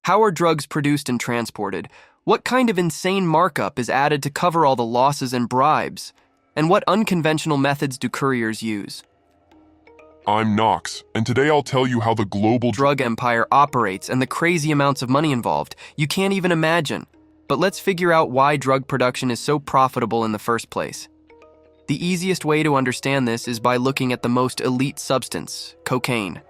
How are drugs produced and transported? What kind of insane markup is added to cover all the losses and bribes? And what unconventional methods do couriers use? I'm Knox, and today I'll tell you how the global Drug empire operates and the crazy amounts of money involved. You can't even imagine. But let's figure out why drug production is so profitable in the first place. The easiest way to understand this is by looking at the most elite substance, cocaine.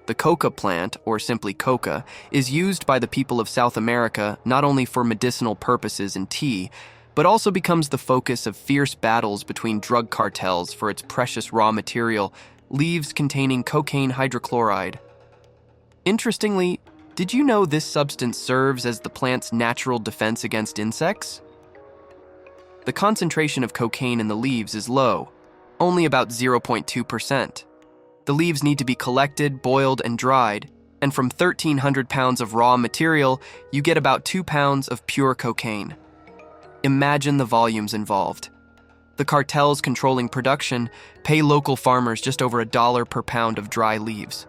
The coca plant, or simply coca, is used by the people of South America not only for medicinal purposes and tea, but also becomes the focus of fierce battles between drug cartels for its precious raw material, leaves containing cocaine hydrochloride. Interestingly, did you know this substance serves as the plant's natural defense against insects? The concentration of cocaine in the leaves is low, only about 0.2%. The leaves need to be collected, boiled, and dried, and from 1,300 pounds of raw material, you get about 2 pounds of pure cocaine. Imagine the volumes involved. The cartels controlling production pay local farmers just over $1 per pound of dry leaves.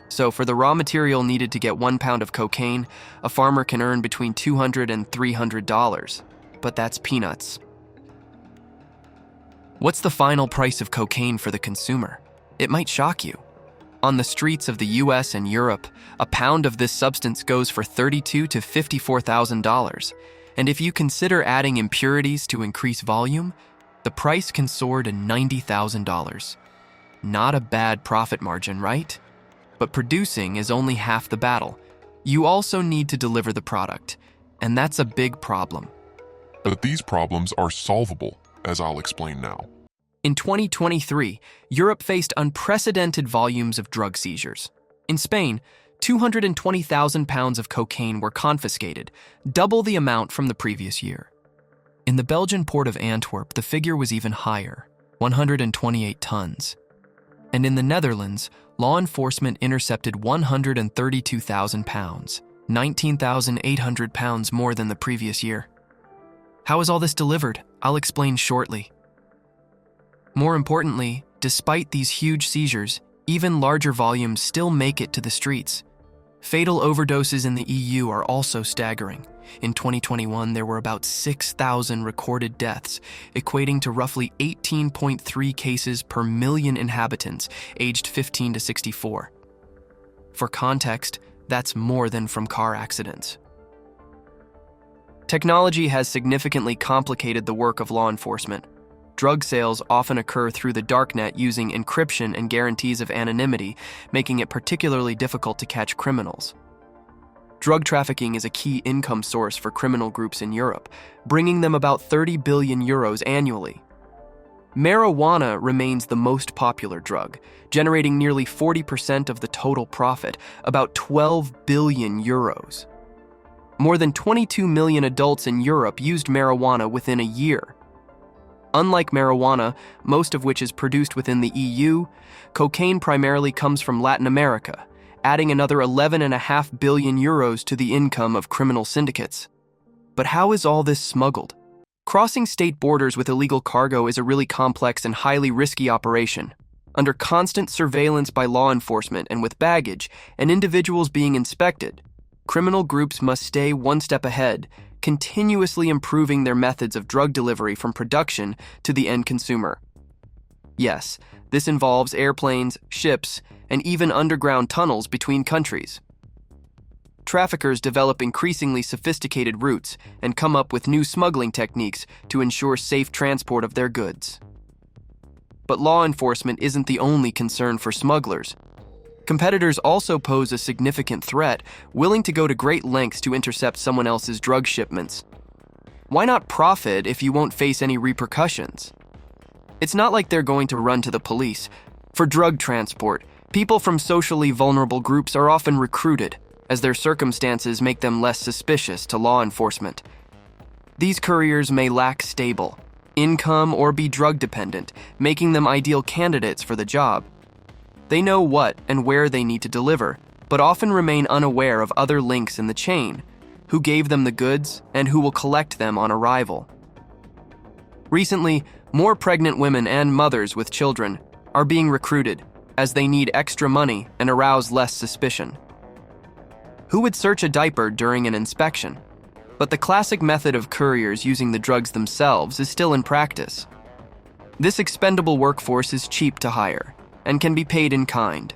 So for the raw material needed to get 1 pound of cocaine, a farmer can earn between $200 and $300. But that's peanuts. What's the final price of cocaine for the consumer? It might shock you. On the streets of the US and Europe, a pound of this substance goes for $32,000 to $54,000. And if you consider adding impurities to increase volume, the price can soar to $90,000. Not a bad profit margin, right? But producing is only half the battle. You also need to deliver the product, and that's a big problem. But these problems are solvable, as I'll explain now. In 2023, Europe faced unprecedented volumes of drug seizures. In Spain, 220,000 pounds of cocaine were confiscated, double the amount from the previous year. In the Belgian port of Antwerp, the figure was even higher, 128 tons. And in the Netherlands, law enforcement intercepted 132,000 pounds, 19,800 pounds more than the previous year. How is all this delivered? I'll explain shortly. More importantly, despite these huge seizures, even larger volumes still make it to the streets. Fatal overdoses in the EU are also staggering. In 2021, there were about 6,000 recorded deaths, equating to roughly 18.3 cases per million inhabitants aged 15 to 64. For context, that's more than from car accidents. Technology has significantly complicated the work of law enforcement. Drug sales often occur through the darknet using encryption and guarantees of anonymity, making it particularly difficult to catch criminals. Drug trafficking is a key income source for criminal groups in Europe, bringing them about 30 billion euros annually. Marijuana remains the most popular drug, generating nearly 40% of the total profit, about 12 billion euros. More than 22 million adults in Europe used marijuana within a year. Unlike marijuana, most of which is produced within the EU, cocaine primarily comes from Latin America, adding another 11.5 billion euros to the income of criminal syndicates. But how is all this smuggled? Crossing state borders with illegal cargo is a really complex and highly risky operation. Under constant surveillance by law enforcement and with baggage and individuals being inspected, criminal groups must stay one step ahead, continuously improving their methods of drug delivery from production to the end consumer. Yes, this involves airplanes, ships, and even underground tunnels between countries. Traffickers develop increasingly sophisticated routes and come up with new smuggling techniques to ensure safe transport of their goods. But law enforcement isn't the only concern for smugglers. Competitors also pose a significant threat, willing to go to great lengths to intercept someone else's drug shipments. Why not profit if you won't face any repercussions? It's not like they're going to run to the police. For drug transport, people from socially vulnerable groups are often recruited, as their circumstances make them less suspicious to law enforcement. These couriers may lack stable income or be drug dependent, making them ideal candidates for the job. They know what and where they need to deliver, but often remain unaware of other links in the chain, who gave them the goods and who will collect them on arrival. Recently, more pregnant women and mothers with children are being recruited as they need extra money and arouse less suspicion. Who would search a diaper during an inspection? But the classic method of couriers using the drugs themselves is still in practice. This expendable workforce is cheap to hire and can be paid in kind.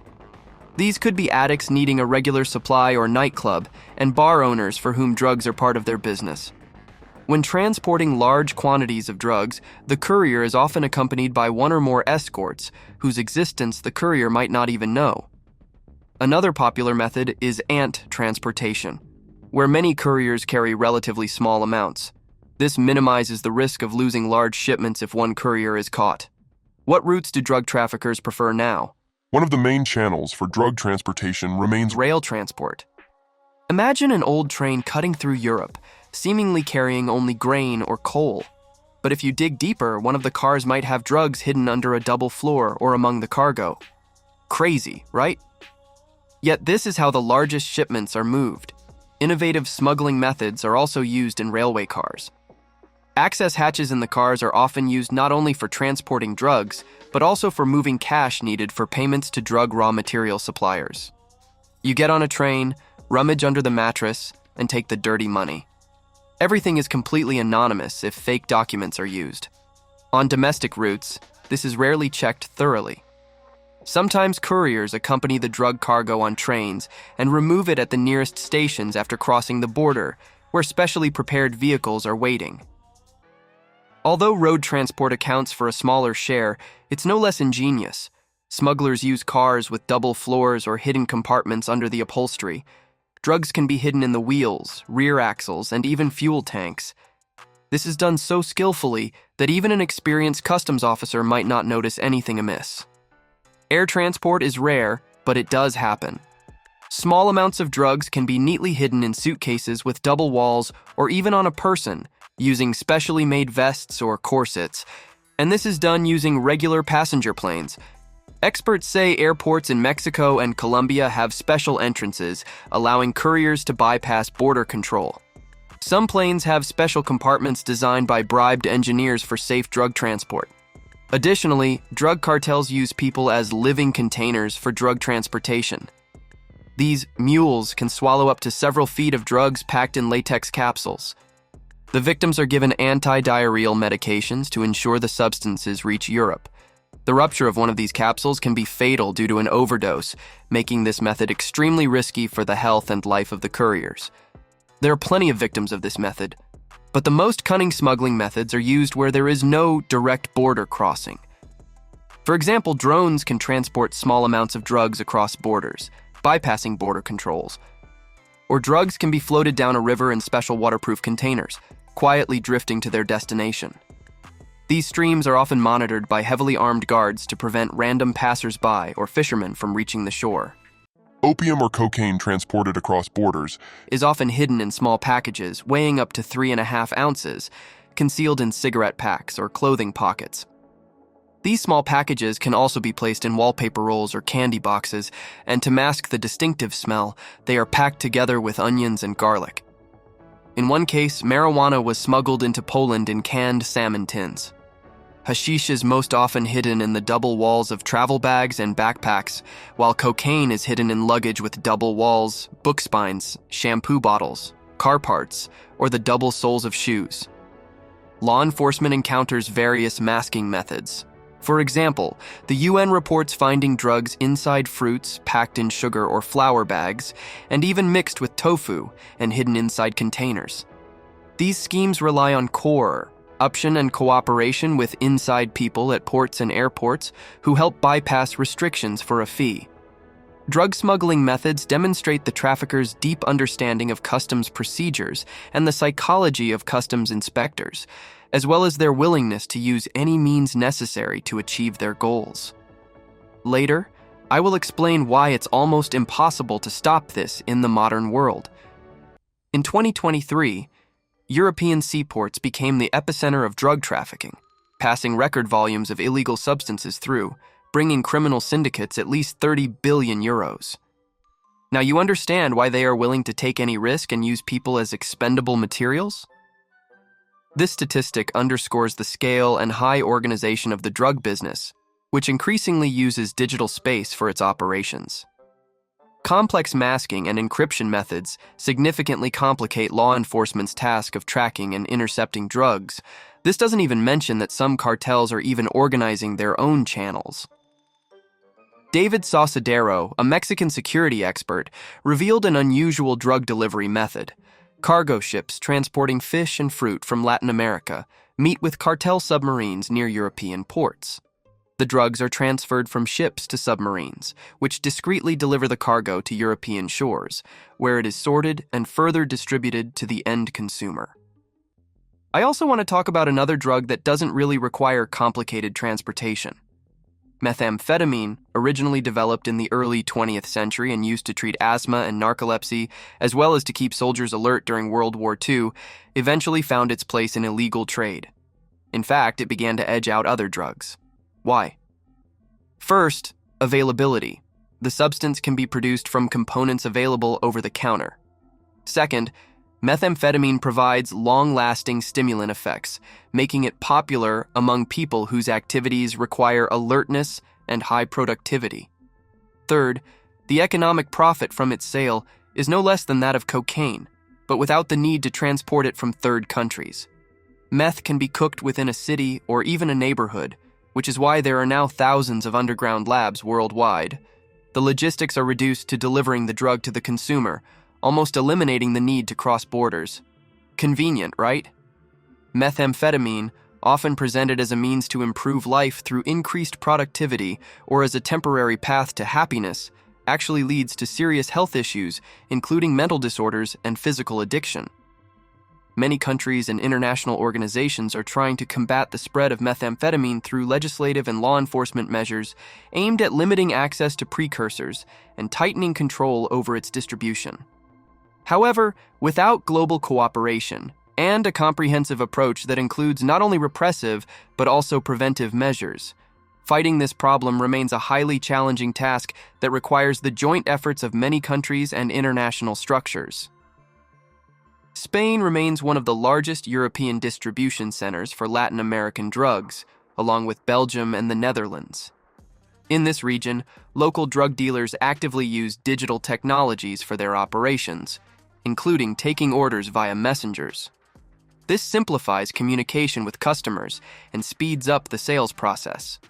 These could be addicts needing a regular supply or nightclub, and bar owners for whom drugs are part of their business. When transporting large quantities of drugs, the courier is often accompanied by one or more escorts, whose existence the courier might not even know. Another popular method is ant transportation, where many couriers carry relatively small amounts. This minimizes the risk of losing large shipments if one courier is caught. What routes do drug traffickers prefer now? One of the main channels for drug transportation remains Rail transport. Imagine an old train cutting through Europe, seemingly carrying only grain or coal. But if you dig deeper, one of the cars might have drugs hidden under a double floor or among the cargo. Crazy, right? Yet this is how the largest shipments are moved. Innovative smuggling methods are also used in railway cars. Access hatches in the cars are often used not only for transporting drugs, but also for moving cash needed for payments to drug raw material suppliers. You get on a train, rummage under the mattress, and take the dirty money. Everything is completely anonymous if fake documents are used. On domestic routes, this is rarely checked thoroughly. Sometimes couriers accompany the drug cargo on trains and remove it at the nearest stations after crossing the border, where specially prepared vehicles are waiting. Although road transport accounts for a smaller share, it's no less ingenious. Smugglers use cars with double floors or hidden compartments under the upholstery. Drugs can be hidden in the wheels, rear axles, and even fuel tanks. This is done so skillfully that even an experienced customs officer might not notice anything amiss. Air transport is rare, but it does happen. Small amounts of drugs can be neatly hidden in suitcases with double walls or even on a person, using specially made vests or corsets, and this is done using regular passenger planes. Experts say airports in Mexico and Colombia have special entrances, allowing couriers to bypass border control. Some planes have special compartments designed by bribed engineers for safe drug transport. Additionally, drug cartels use people as living containers for drug transportation. These mules can swallow up to several feet of drugs packed in latex capsules. The victims are given anti-diarrheal medications to ensure the substances reach Europe. The rupture of one of these capsules can be fatal due to an overdose, making this method extremely risky for the health and life of the couriers. There are plenty of victims of this method, but the most cunning smuggling methods are used where there is no direct border crossing. For example, drones can transport small amounts of drugs across borders, bypassing border controls. Or drugs can be floated down a river in special waterproof containers, quietly drifting to their destination. These streams are often monitored by heavily armed guards to prevent random passers-by or fishermen from reaching the shore. opium or cocaine transported across borders Is often hidden in small packages weighing up to 3.5 ounces, concealed in cigarette packs or clothing pockets. These small packages can also be placed in wallpaper rolls or candy boxes, and to mask the distinctive smell, they are packed together with onions and garlic. In one case, marijuana was smuggled into Poland in canned salmon tins. Hashish is most often hidden in the double walls of travel bags and backpacks, while cocaine is hidden in luggage with double walls, book spines, shampoo bottles, car parts, or the double soles of shoes. Law enforcement encounters various masking methods. For example, the UN reports finding drugs inside fruits packed in sugar or flour bags, and even mixed with tofu and hidden inside containers. These schemes rely on option and cooperation with inside people at ports and airports who help bypass restrictions for a fee. Drug smuggling methods demonstrate the traffickers' deep understanding of customs procedures and the psychology of customs inspectors, as well as their willingness to use any means necessary to achieve their goals. Later, I will explain why it's almost impossible to stop this in the modern world. In 2023, European seaports became the epicenter of drug trafficking, passing record volumes of illegal substances through, bringing criminal syndicates at least 30 billion euros. Now you understand why they are willing to take any risk and use people as expendable materials? This statistic underscores the scale and high organization of the drug business, which increasingly uses digital space for its operations. Complex masking and encryption methods significantly complicate law enforcement's task of tracking and intercepting drugs. This doesn't even mention that some cartels are even organizing their own channels. David Saucedero, a Mexican security expert, revealed an unusual drug delivery method. Cargo ships transporting fish and fruit from Latin America meet with cartel submarines near European ports. The drugs are transferred from ships to submarines, which discreetly deliver the cargo to European shores, where it is sorted and further distributed to the end consumer. I also want to talk about another drug that doesn't really require complicated transportation. Methamphetamine, originally developed in the early 20th century and used to treat asthma and narcolepsy, as well as to keep soldiers alert during World War II, eventually found its place in illegal trade. In fact, it began to edge out other drugs. Why? First, availability. The substance can be produced from components available over the counter. Second, methamphetamine provides long-lasting stimulant effects, making it popular among people whose activities require alertness and high productivity. Third, the economic profit from its sale is no less than that of cocaine, but without the need to transport it from third countries. Meth can be cooked within a city or even a neighborhood, which is why there are now thousands of underground labs worldwide. The logistics are reduced to delivering the drug to the consumer, almost eliminating the need to cross borders. Convenient, right? Methamphetamine, often presented as a means to improve life through increased productivity or as a temporary path to happiness, actually leads to serious health issues, including mental disorders and physical addiction. Many countries and international organizations are trying to combat the spread of methamphetamine through legislative and law enforcement measures aimed at limiting access to precursors and tightening control over its distribution. However, without global cooperation and a comprehensive approach that includes not only repressive but also preventive measures, fighting this problem remains a highly challenging task that requires the joint efforts of many countries and international structures. Spain remains one of the largest European distribution centers for Latin American drugs, along with Belgium and the Netherlands. In this region, local drug dealers actively use digital technologies for their operations, including taking orders via messengers. This simplifies communication with customers and speeds up the sales process.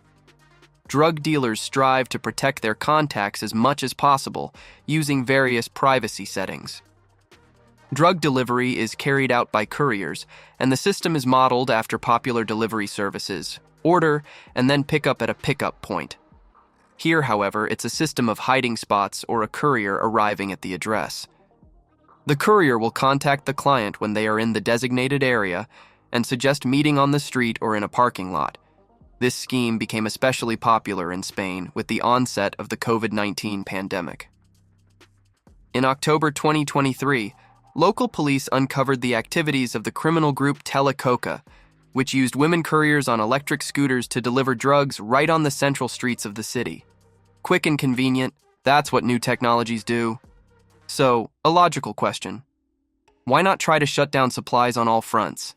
Drug dealers strive to protect their contacts as much as possible, using various privacy settings. Drug delivery is carried out by couriers, and the system is modeled after popular delivery services: order and then pick up at a pickup point. Here, however, it's a system of hiding spots or a courier arriving at the address. The courier will contact the client when they are in the designated area and suggest meeting on the street or in a parking lot. This scheme became especially popular in Spain with the onset of the COVID-19 pandemic. In October 2023, local police uncovered the activities of the criminal group Timecodes, which used women couriers on electric scooters to deliver drugs right on the central streets of the city. Quick and convenient, that's what new technologies do. So, a logical question. Why not try to shut down supplies on all fronts?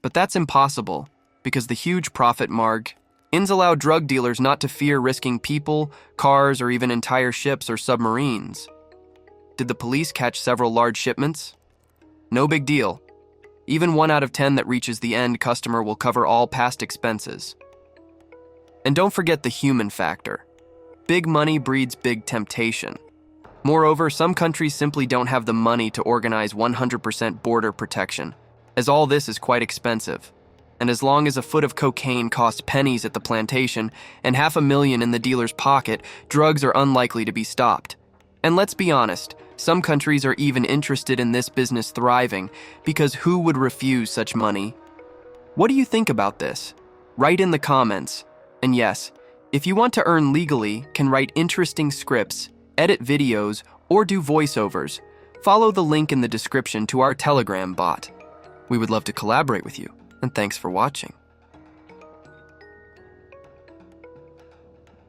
But that's impossible, because the huge profit margins allow drug dealers not to fear risking people, cars, or even entire ships or submarines. Did the police catch several large shipments? No big deal. Even 1 out of 10 that reaches the end customer will cover all past expenses. And don't forget the human factor. Big money breeds big temptation. Moreover, some countries simply don't have the money to organize 100% border protection, as all this is quite expensive. And as long as a foot of cocaine costs pennies at the plantation and $500,000 in the dealer's pocket, drugs are unlikely to be stopped. And let's be honest, some countries are even interested in this business thriving, because who would refuse such money? What do you think about this? Write in the comments. And yes, if you want to earn legally, can write interesting scripts, edit videos, or do voiceovers, follow the link in the description to our Telegram bot. We would love to collaborate with you, and thanks for watching.